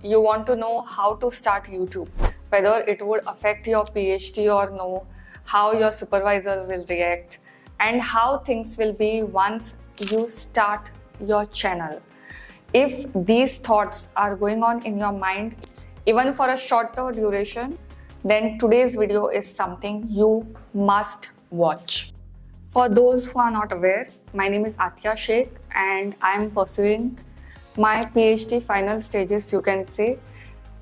you want to know how to start YouTube, whether it would affect your PhD or no, how your supervisor will react, and how things will be once you start your channel. If these thoughts are going on in your mind, even for a shorter duration, then today's video is something you must watch. For those who are not aware, my name is Atya Sheikh and I am pursuing my PhD final stages, you can say,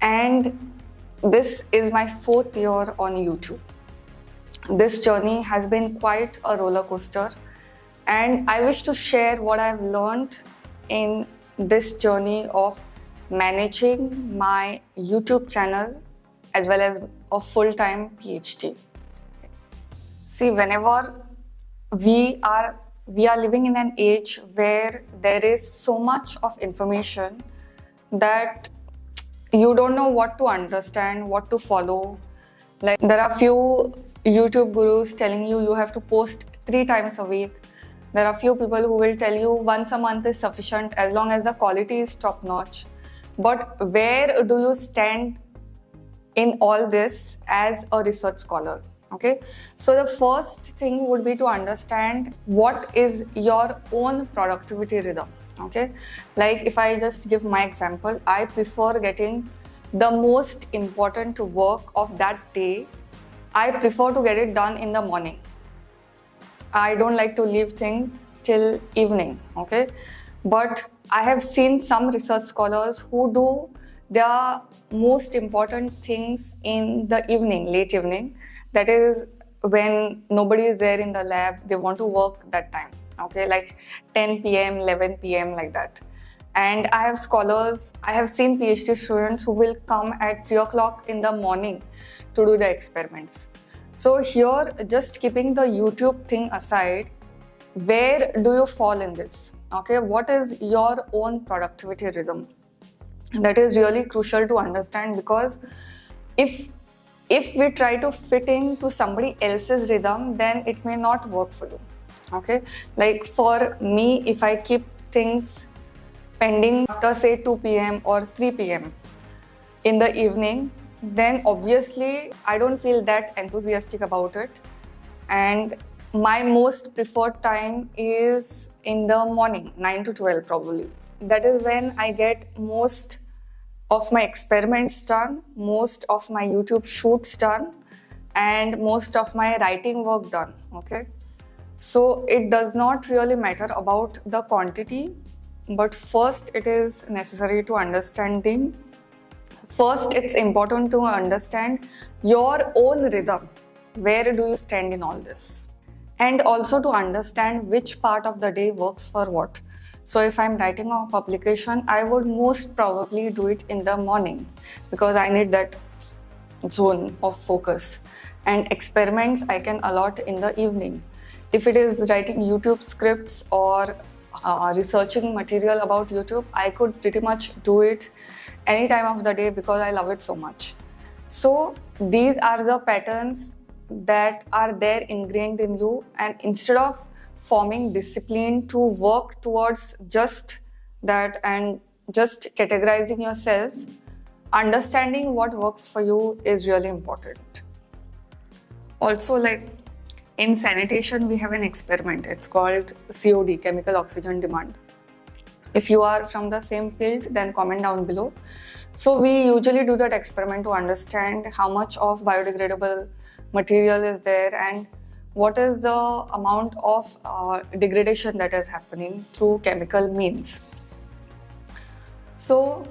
and this is my 4th year on YouTube. This journey has been quite a roller coaster, and I wish to share what I've learned in this journey of managing my YouTube channel as well as a full-time PhD. See, whenever we are living in an age where there is so much of information that you don't know what to understand, what to follow. Like, there are few YouTube gurus telling you have to post 3 times a week. There are few people who will tell you once a month is sufficient as long as the quality is top notch. But where do you stand in all this as a research scholar? Okay, so the first thing would be to understand what is your own productivity rhythm. Okay, like if I just give my example, I prefer getting the most important work of that day. I prefer to get it done in the morning. I don't like to leave things till evening. Okay, but I have seen some research scholars who do their most important things in the evening, late evening. That is when nobody is there in the lab, they want to work that time. Okay, like 10 p.m., 11 p.m. like that. And I have scholars, I have seen PhD students who will come at 3 o'clock in the morning to do the experiments. So here, just keeping the YouTube thing aside, where do you fall in this? Okay, what is your own productivity rhythm? That is really crucial to understand, because if we try to fit into somebody else's rhythm, then it may not work for you. Okay, like for me, if I keep things pending after say 2 p.m. or 3 p.m. in the evening, then obviously I don't feel that enthusiastic about it, and my most preferred time is in the morning, 9 to 12 probably. That is when I get most of my experiments done, most of my YouTube shoots done, and most of my writing work done. Okay, so it does not really matter about the quantity, but first it is necessary to understanding. First, it's important to understand your own rhythm. Where do you stand in all this? And also to understand which part of the day works for what. So if I'm writing a publication, I would most probably do it in the morning because I need that zone of focus. And experiments I can allot in the evening. If it is writing YouTube scripts or researching material about YouTube, I could pretty much do it any time of the day because I love it so much. So these are the patterns that are there ingrained in you, and instead of forming discipline to work towards just that and just categorizing yourself, understanding what works for you is really important. Also, like in sanitation, we have an experiment. It's called COD, chemical oxygen demand. If you are from the same field, then comment down below. So we usually do that experiment to understand how much of biodegradable material is there and what is the amount of degradation that is happening through chemical means. So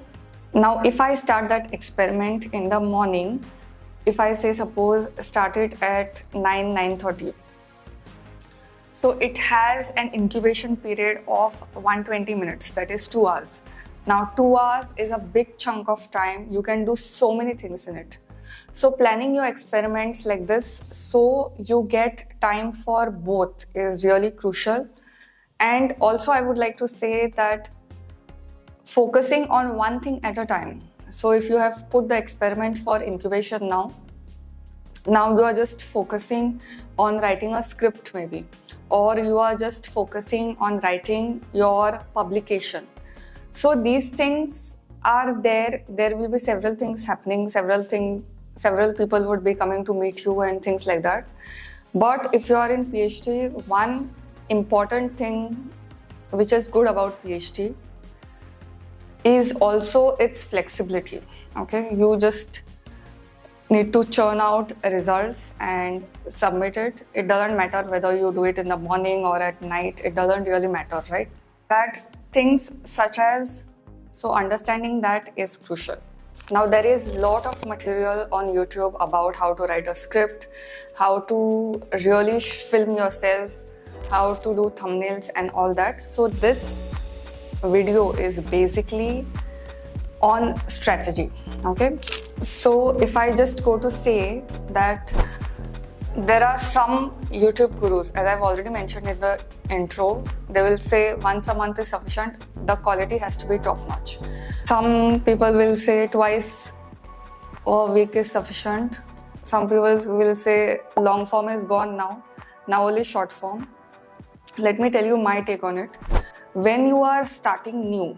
now if I start that experiment in the morning, if I say suppose start it at 9:30, so it has an incubation period of 120 minutes, that is 2 hours. Now 2 hours is a big chunk of time. You can do so many things in it. So planning your experiments like this so you get time for both is really crucial. And also I would like to say that focusing on one thing at a time. So if you have put the experiment for incubation now you are just focusing on writing a script maybe, or you are just focusing on writing your publication. So these things are there, there will be several things happening, several people would be coming to meet you and things like that. But if you are in PhD, one important thing which is good about PhD is also its flexibility. Okay, you just need to churn out results and submit it. It doesn't matter whether you do it in the morning or at night, it doesn't really matter, right? That things such as, so understanding that is crucial. Now there is a lot of material on YouTube about how to write a script, how to really film yourself, how to do thumbnails and all that. So this video is basically on strategy. Okay, so if I just go to say that there are some YouTube gurus, as I've already mentioned in the intro, they will say once a month is sufficient, the quality has to be top notch. Some people will say twice a week is sufficient. Some people will say long form is gone now only short form. Let me tell you my take on it. When you are starting new,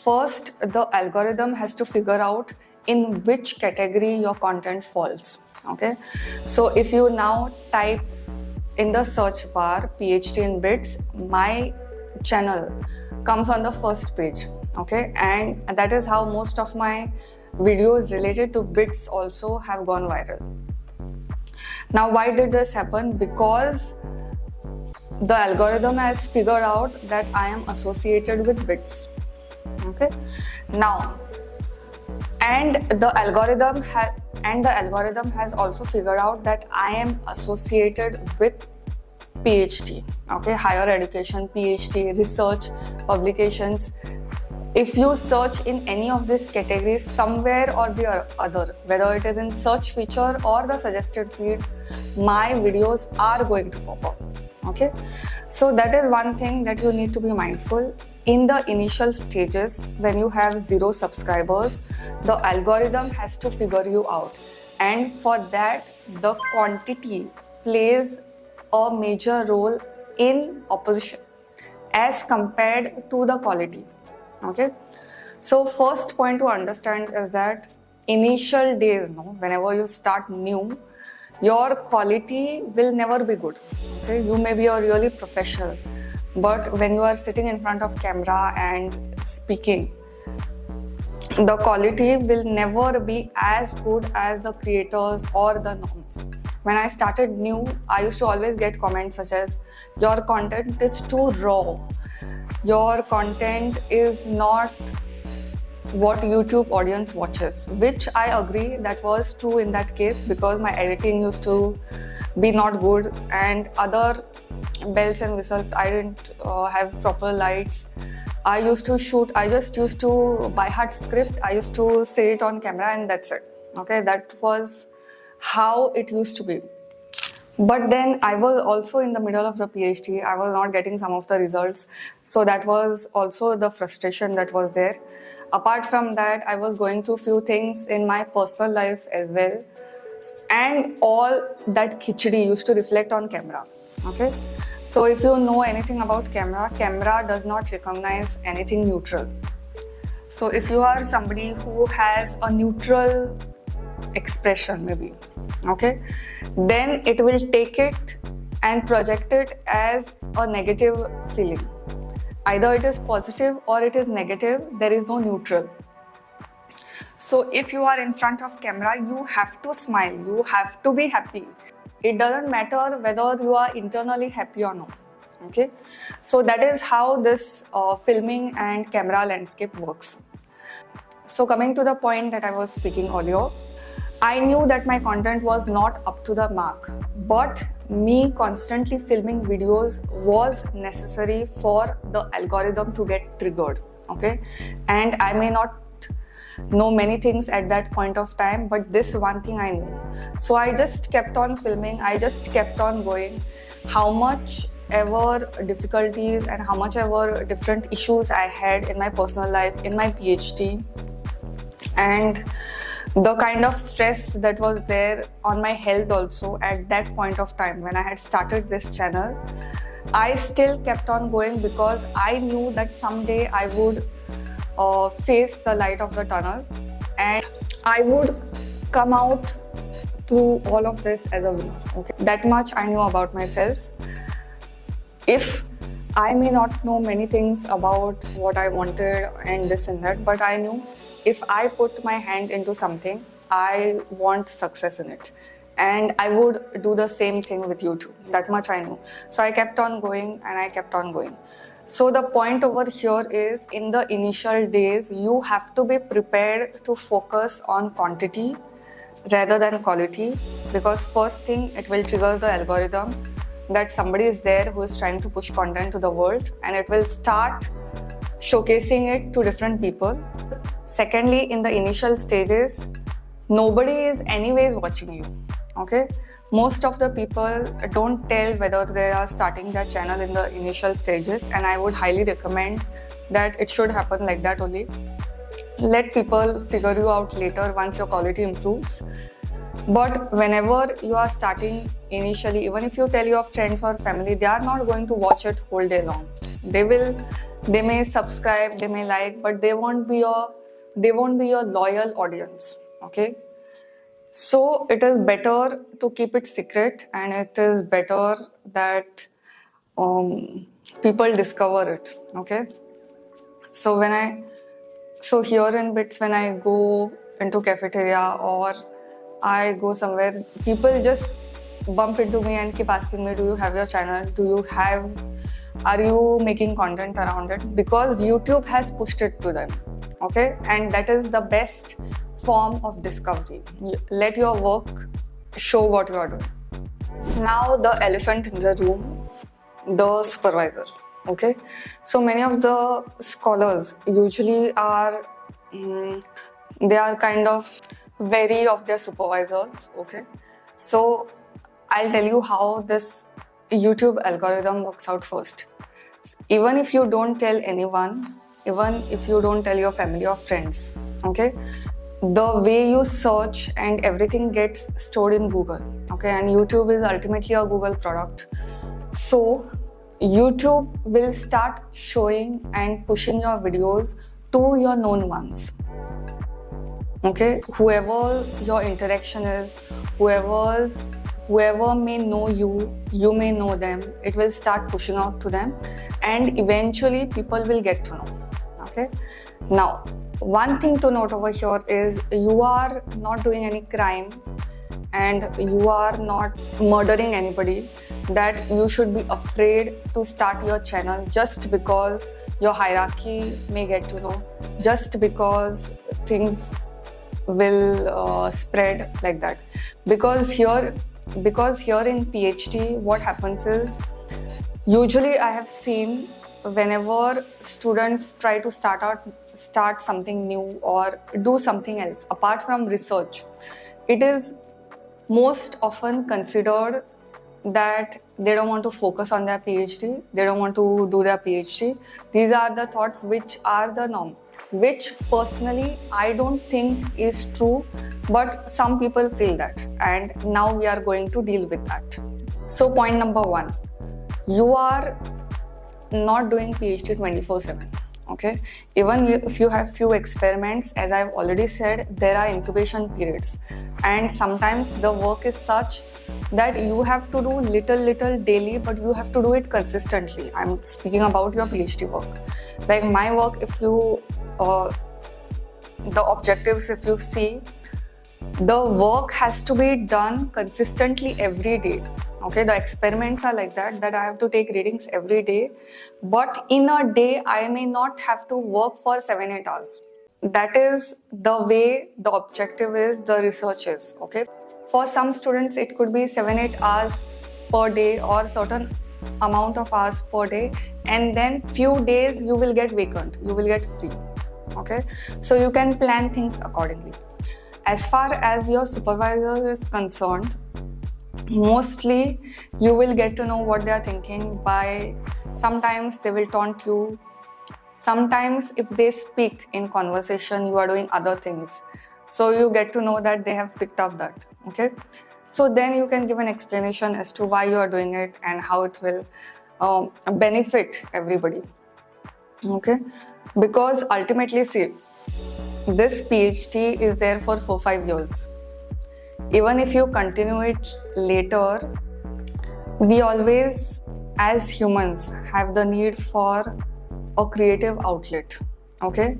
first the algorithm has to figure out in which category your content falls. Okay, so if you now type in the search bar PhD in bits, my channel comes on the first page. Okay, and that is how most of my videos related to bits also have gone viral. Now why did this happen? Because the algorithm has figured out that I am associated with bits. Okay, now and the algorithm has also figured out that I am associated with PhD. Okay, higher education, PhD, research, publications. If you search in any of these categories, somewhere or the other, whether it is in search feature or the suggested feeds, my videos are going to pop up. Okay, so that is one thing that you need to be mindful. In the initial stages, when you have 0 subscribers, the algorithm has to figure you out, and for that the quantity plays a major role in opposition as compared to the quality. Okay, so first point to understand is that initial days, whenever you start new, your quality will never be good. Okay, you may be a really professional, but when you are sitting in front of camera and speaking, the quality will never be as good as the creators or the norms. When I started new, I used to always get comments such as, your content is too raw, your content is not what YouTube audience watches, which I agree that was true in that case, because my editing used to be not good and other bells and whistles. I didn't have proper lights. I just used to by heart script. I used to say it on camera and that's it. Okay, that was how it used to be. But then I was also in the middle of the PhD. I was not getting some of the results. So that was also the frustration that was there. Apart from that, I was going through few things in my personal life as well. And all that khichdi used to reflect on camera. Okay. So if you know anything about camera does not recognize anything neutral. So if you are somebody who has a neutral expression maybe, okay, then it will take it and project it as a negative feeling. Either it is positive or it is negative, there is no neutral. So if you are in front of camera, you have to smile, you have to be happy. It doesn't matter whether you are internally happy or not. Okay, so that is how this filming and camera landscape works. So coming to the point that I was speaking earlier, I knew that my content was not up to the mark, but me constantly filming videos was necessary for the algorithm to get triggered. Okay, and I may not know many things at that point of time, but this one thing I knew. So I just kept on filming, I just kept on going. How much ever difficulties and how much ever different issues I had in my personal life, in my PhD, and the kind of stress that was there on my health also at that point of time when I had started this channel, I still kept on going because I knew that someday I would face the light of the tunnel, and I would come out through all of this as a winner. Okay, that much I knew about myself. If I may not know many things about what I wanted and this and that, but I knew if I put my hand into something, I want success in it. And I would do the same thing with YouTube. That much I knew. So I kept on going and I kept on going. So the point over here is, in the initial days, you have to be prepared to focus on quantity rather than quality, because first thing, it will trigger the algorithm that somebody is there who is trying to push content to the world, and it will start showcasing it to different people. Secondly, in the initial stages, nobody is anyways watching you. Okay, most of the people don't tell whether they are starting their channel in the initial stages, and I would highly recommend that it should happen like that only. Let people figure you out later once your quality improves. But whenever you are starting initially, even if you tell your friends or family, they are not going to watch it whole day long. They may subscribe, they may like, but they won't be your loyal audience. Okay, so it is better to keep it secret, and it is better that people discover it. Okay, so here in bits, when I go into cafeteria or I go somewhere, people just bump into me and keep asking me, do you have your channel? Are you making content around it? Because YouTube has pushed it to them. Okay, and that is the best form of discovery. Let your work show what you are doing. Now the elephant in the room, the supervisor. Okay, so many of the scholars usually are they are kind of wary of their supervisors. Okay, so I'll tell you how this YouTube algorithm works out first. Even if you don't tell anyone, even if you don't tell your family or friends, okay, the way you search and everything gets stored in Google. Okay, and YouTube is ultimately a Google product. So YouTube will start showing and pushing your videos to your known ones. Okay, whoever your interaction is, whoever may know you, you may know them, it will start pushing out to them, and eventually people will get to know. Okay, now one thing to note over here is, you are not doing any crime and you are not murdering anybody that you should be afraid to start your channel just because your hierarchy may get to know, just because things will spread like that. Because here in PhD, what happens is, usually I have seen whenever students try to start something new or do something else apart from research, it is most often considered that they don't want to focus on their PhD, they don't want to do their PhD. These are the thoughts which are the norm, which personally I don't think is true, but some people feel that, and now we are going to deal with that. So point number one, you are not doing PhD 24/7. Okay, even if you have few experiments, as I've already said, there are incubation periods, and sometimes the work is such that you have to do little daily, but you have to do it consistently. I'm speaking about your PhD work. Like my work, if you the objectives, if you see, the work has to be done consistently every day. Okay, the experiments are like that I have to take readings every day, but in a day I may not have to work for 7-8 hours. That is the way the objective is, the research is. Okay, for some students it could be 7-8 hours per day or certain amount of hours per day, and then few days you will get vacant, you will get free. Okay, so you can plan things accordingly. As far as your supervisor is concerned, mostly you will get to know what they are thinking by, sometimes they will taunt you, sometimes if they speak in conversation you are doing other things, so you get to know that they have picked up that. Okay, so then you can give an explanation as to why you are doing it and how it will benefit everybody. Okay, because ultimately, see, this PhD is there for 4-5 years. Even if you continue it later, we always, as humans, have the need for a creative outlet. Okay,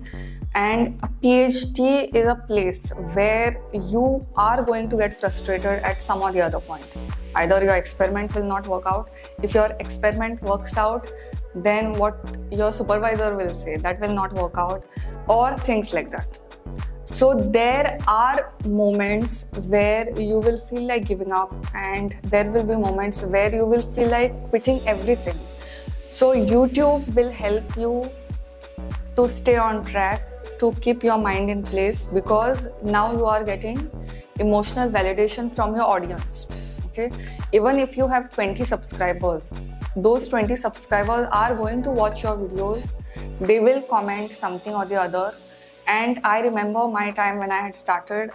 and a PhD is a place where you are going to get frustrated at some or the other point. Either your experiment will not work out. If your experiment works out, then what your supervisor will say, that will not work out, or things like that. So there are moments where you will feel like giving up, and there will be moments where you will feel like quitting everything. So YouTube will help you to stay on track, to keep your mind in place, because now you are getting emotional validation from your audience. Okay, even if you have 20 subscribers, those 20 subscribers are going to watch your videos. They will comment something or the other. And I remember my time when I had started,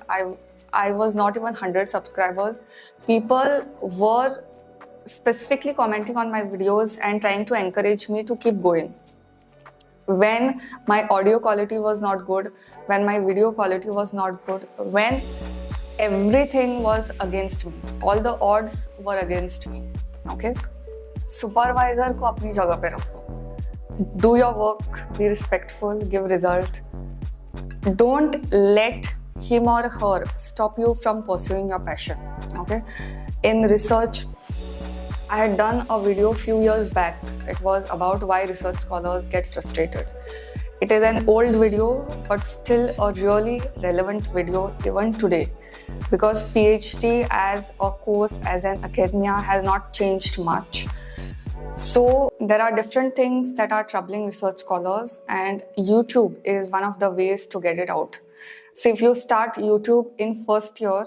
I was not even 100 subscribers. People were specifically commenting on my videos and trying to encourage me to keep going. When my audio quality was not good, when my video quality was not good, when everything was against me, all the odds were against me. Okay? Supervisor को अपनी जगह पे रखो. Do your work, be respectful, give result. Don't let him or her stop you from pursuing your passion. Okay? In research, I had done a video a few years back. It was about why research scholars get frustrated. It is an old video, but still a really relevant video even today, because PhD as a course, as an academia, has not changed much. So there are different things that are troubling research scholars, and YouTube is one of the ways to get it out. So if you start YouTube in first year,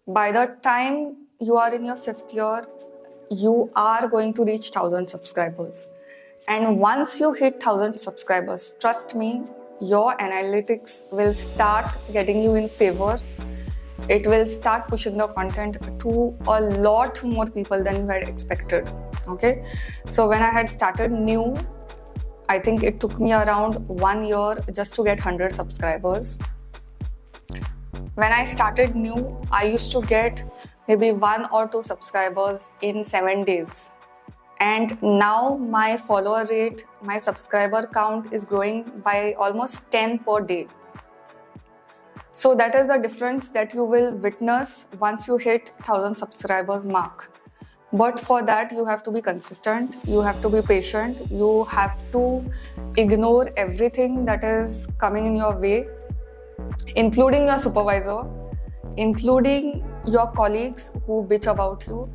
by the time you are in your 5th year, you are going to reach 1,000 subscribers. And once you hit 1,000 subscribers, trust me, your analytics will start getting you in favor. It will start pushing the content to a lot more people than you had expected. Okay, so when I had started new, I think it took me around 1 year just to get 100 subscribers. When I started new, I used to get maybe 1 or 2 subscribers in 7 days. And now my follower rate, my subscriber count is growing by almost 10 per day. So that is the difference that you will witness once you hit 1,000 subscribers mark. But for that, you have to be consistent, you have to be patient, you have to ignore everything that is coming in your way, including your supervisor, including your colleagues who bitch about you,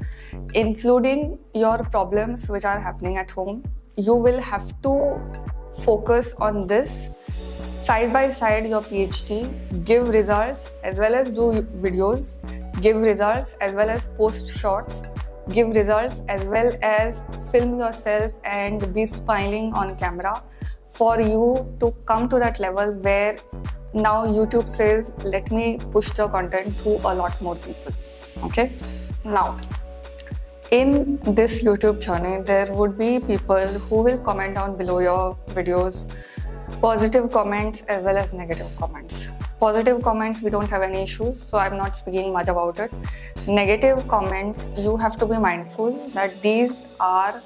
including your problems which are happening at home. You will have to focus on this. Side by side your PhD, give results as well as do videos, give results as well as post shorts, give results as well as film yourself and be smiling on camera, for you to come to that level where now YouTube says, let me push the content to a lot more people. Okay? Now, in this YouTube journey, there would be people who will comment down below your videos, positive comments as well as negative comments. Positive comments, we don't have any issues, so I'm not speaking much about it. Negative comments, you have to be mindful that these are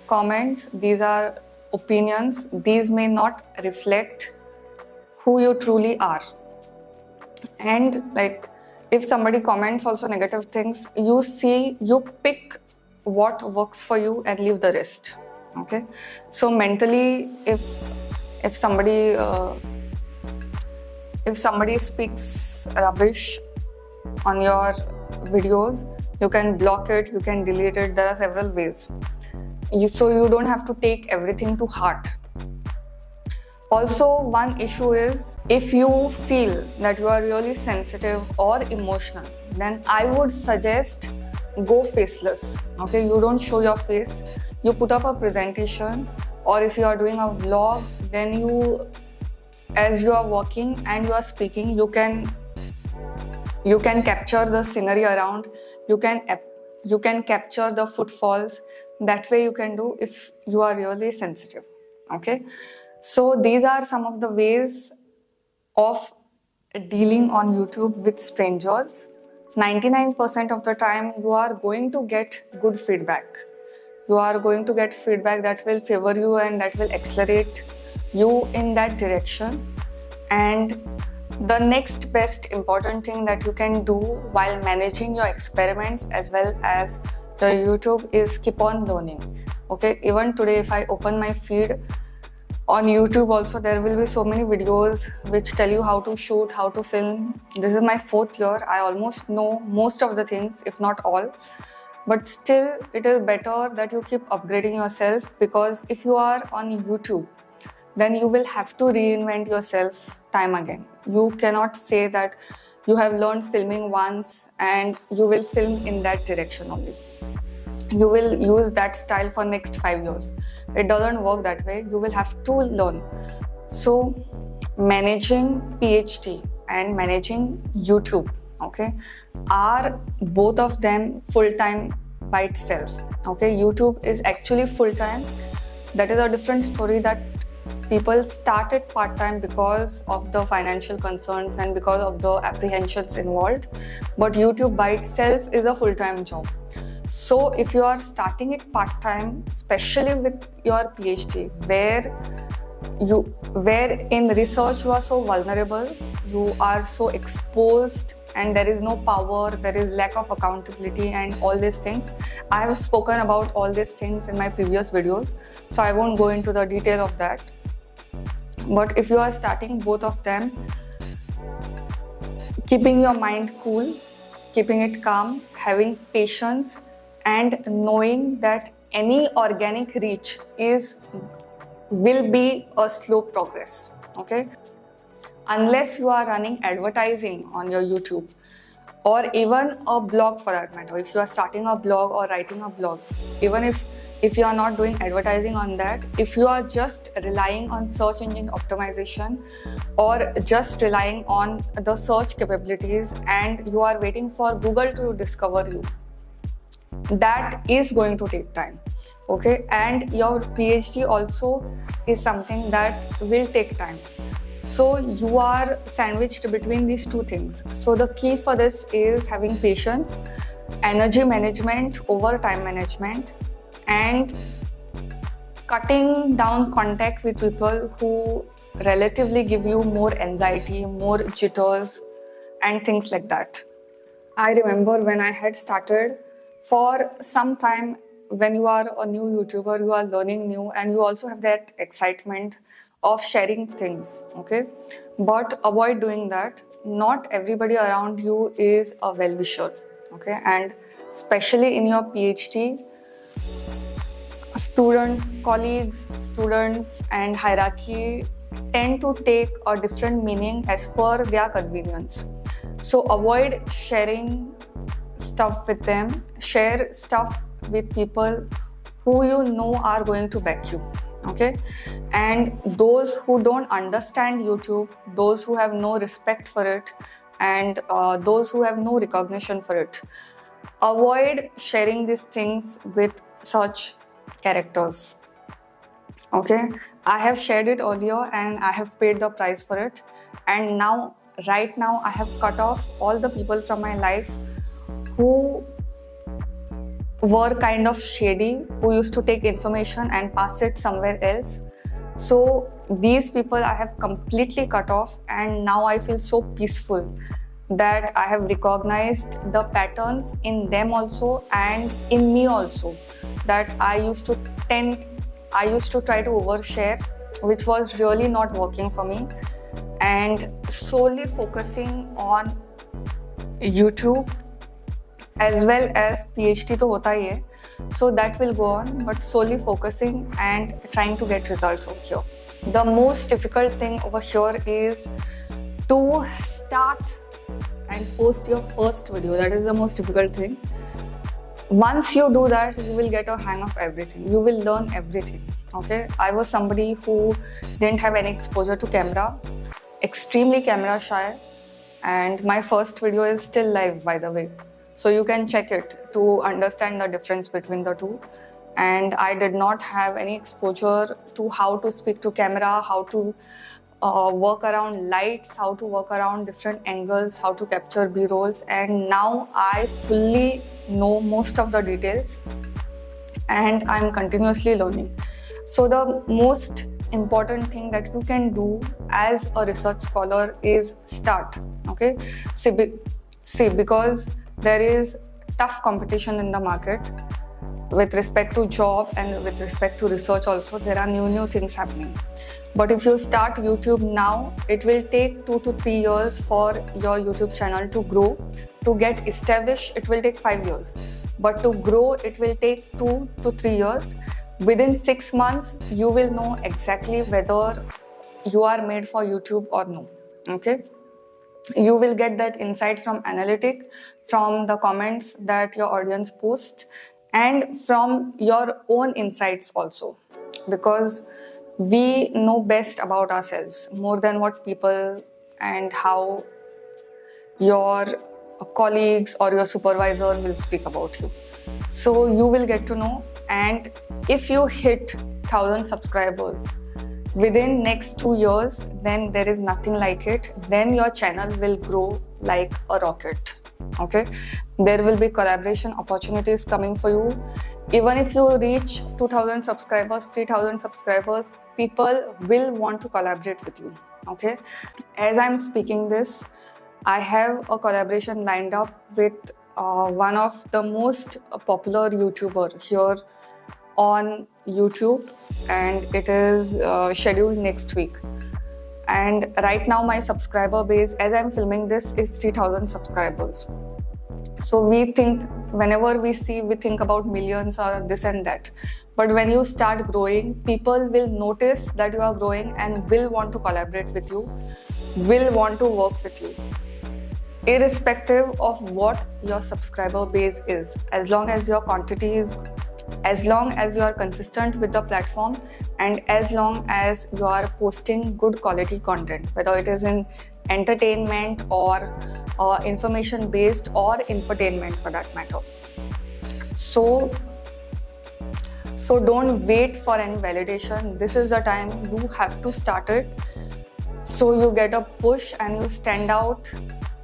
comments, these are opinions, these may not reflect who you truly are. And like, if somebody comments also negative things, you pick what works for you and leave the rest. Okay, so mentally, if somebody speaks rubbish on your videos, you can block it, you can delete it. There are several ways. So you don't have to take everything to heart. Also, one issue is, if you feel that you are really sensitive or emotional, then I would suggest go faceless. Okay, you don't show your face, you put up a presentation, or if you are doing a vlog, then you, as you are walking and you are speaking, you can capture the scenery around, you can capture the footfalls. That way you can do if you are really sensitive. Okay, So these are some of the ways of dealing on YouTube with strangers. 99% of the time you are going to get good feedback. You are going to get feedback that will favor you and that will accelerate you in that direction. And the next best important thing that you can do while managing your experiments as well as your YouTube is keep on learning. Okay, even today if I open my feed on YouTube also, there will be so many videos which tell you how to shoot, how to film. This is my 4th year. I almost know most of the things, if not all. But still, it is better that you keep upgrading yourself, because if you are on YouTube, then you will have to reinvent yourself time again. You cannot say that you have learned filming once and you will film in that direction only. You will use that style for next 5 years. It doesn't work that way. You will have to learn. So managing PhD and managing YouTube, okay, are both of them full-time by itself. Okay, YouTube is actually full-time. That is a different story, that people started part-time because of the financial concerns and because of the apprehensions involved. But YouTube by itself is a full-time job. So if you are starting it part-time, especially with your PhD, where in research you are so vulnerable, you are so exposed, and there is no power, there is lack of accountability and all these things. I have spoken about all these things in my previous videos, so I won't go into the detail of that. But if you are starting both of them, keeping your mind cool, keeping it calm, having patience, and knowing that any organic reach will be a slow progress, okay? Unless you are running advertising on your YouTube, or even a blog for that matter. If you are starting a blog or writing a blog, even if you are not doing advertising on that, if you are just relying on search engine optimization or just relying on the search capabilities and you are waiting for Google to discover you, that is going to take time, okay? And your PhD also is something that will take time. So you are sandwiched between these two things. So the key for this is having patience, energy management over time management, and cutting down contact with people who relatively give you more anxiety, more jitters, and things like that. I remember when I had started, for some time, when you are a new YouTuber, you are learning new and you also have that excitement of sharing things, okay? But avoid doing that. Not everybody around you is a well-wisher, okay? And especially in your PhD, students, colleagues, students and hierarchy tend to take a different meaning as per their convenience. So avoid sharing stuff with them. Share stuff with people who you know are going to back you, okay? And those who don't understand YouTube, those who have no respect for it, and those who have no recognition for it, avoid sharing these things with such characters, okay? I have shared it earlier and I have paid the price for it, and right now I have cut off all the people from my life who were kind of shady, who used to take information and pass it somewhere else. So these people I have completely cut off, and now I feel so peaceful that I have recognized the patterns in them also and in me also, that I used to try to overshare, which was really not working for me, and solely focusing on YouTube as well as PhD to hota hi hai, so that will go on, but solely focusing and trying to get results over here. The most difficult thing over here is to start and post your first video. That is the most difficult thing. Once you do that, you will get a hang of everything. You will learn everything, okay? I was somebody who didn't have any exposure to camera, extremely camera shy, and my first video is still live, by the way. So you can check it to understand the difference between the two. and I did not have any exposure to how to speak to camera, how to work around lights, how to work around different angles, how to capture B-rolls, and now I fully know most of the details and I'm continuously learning. So the most important thing that you can do as a research scholar is start. Okay, see, because there is tough competition in the market with respect to job and with respect to research also. There are new things happening. But if you start YouTube now, it will take 2 to 3 years for your YouTube channel to grow. To get established, it will take 5 years. But to grow, it will take 2 to 3 years. Within 6 months, you will know exactly whether you are made for YouTube or no. Okay? You will get that insight from analytic, from the comments that your audience posts, and from your own insights also, because we know best about ourselves more than what people and how your colleagues or your supervisor will speak about you. So you will get to know, and if you hit 1,000 subscribers within next 2 years, then there is nothing like it. Then your channel will grow like a rocket. Okay, there will be collaboration opportunities coming for you. Even if you reach 2,000 subscribers, 3,000 subscribers, people will want to collaborate with you. Okay, as I'm speaking this, I have a collaboration lined up with one of the most popular YouTuber here on YouTube, and it is scheduled next week. And right now my subscriber base, as I'm filming this, is 3,000 subscribers. So we think, whenever we think about millions or this and that. But when you start growing, people will notice that you are growing and will want to collaborate with you, will want to work with you, irrespective of what your subscriber base is. As long as your quantity is, as long as you are consistent with the platform, and as long as you are posting good quality content, whether it is in entertainment or information based or infotainment for that matter. So don't wait for any validation. This is the time you have to start it, so you get a push and you stand out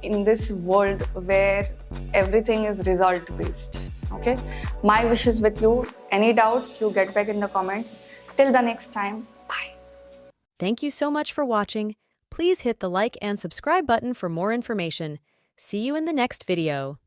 in this world where everything is result based. Okay, my wish is with you. Any doubts, you get back in the comments. Till the next time, bye. Thank you so much for watching. Please hit the like and subscribe button for more information. See you in the next video.